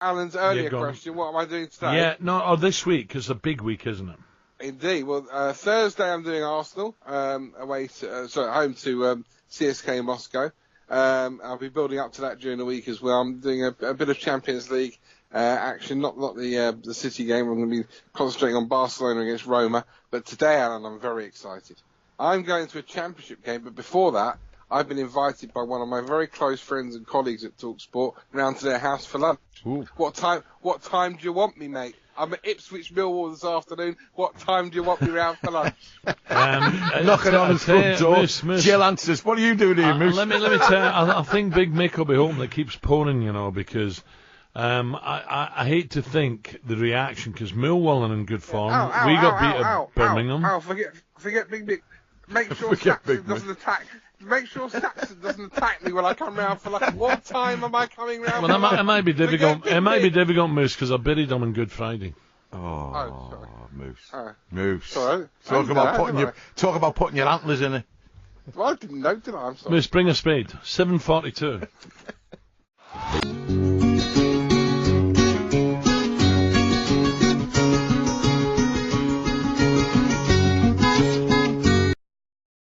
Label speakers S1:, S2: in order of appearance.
S1: Alan's earlier question, what am I doing today?
S2: Yeah, no, this week, it's a big week, isn't it?
S1: Indeed. Well, Thursday I'm doing Arsenal, home to CSK Moscow. I'll be building up to that during the week as well. I'm doing a bit of Champions League action, not the City game. I'm going to be concentrating on Barcelona against Roma. But today, Alan, I'm very excited. I'm going to a Championship game, but before that, I've been invited by one of my very close friends and colleagues at talkSPORT round to their house for lunch.
S2: Ooh.
S1: What time do you want me, mate? I'm at Ipswich Millwall this afternoon. What time do you want me round for lunch?
S3: Knocking on the front door. Jill answers, what are you doing here, Moose?
S2: Let me tell you, I think Big Mick will be home that keeps poning, because I hate to think the reaction, because Millwall are in good form. We got beat at Birmingham.
S1: Forget Big Mick. Make sure Saxon doesn't attack me when I come round for lunch. What time am I coming round?
S2: Well, it might be difficult. It might be difficult, Moose, because I buried him on Good Friday.
S3: Oh,
S1: sorry.
S3: Moose. Moose.
S1: Sorry.
S3: Talk about putting your antlers in it.
S1: Well, I didn't know, did I? I'm sorry.
S2: Moose, bring a spade. 7:42.